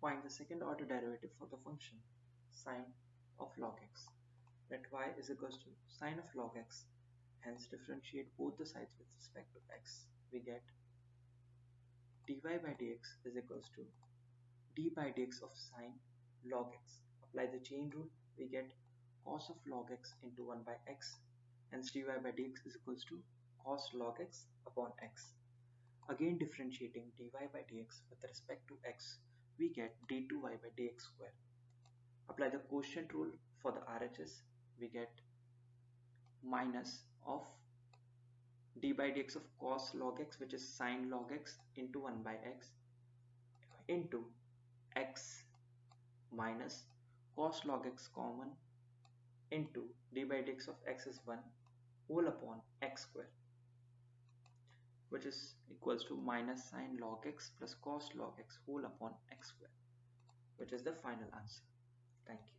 Find the second order derivative for the function sine of log x. Let y is equals to sine of log x, hence differentiate both the sides with respect to x. We get dy by dx is equals to d by dx of sine log x. Apply the chain rule, we get cos of log x into 1 by x, hence dy by dx is equals to cos log x upon x. Again differentiating dy by dx with respect to x, we get d2y by dx square. Apply the quotient rule for the RHS, we get minus of d by dx of cos log x, which is sine log x, into 1 by x into x minus cos log x common into d by dx of x is 1 whole upon x square, which is equals to minus sine log x plus cos log x whole upon x square, which is the final answer. Thank you.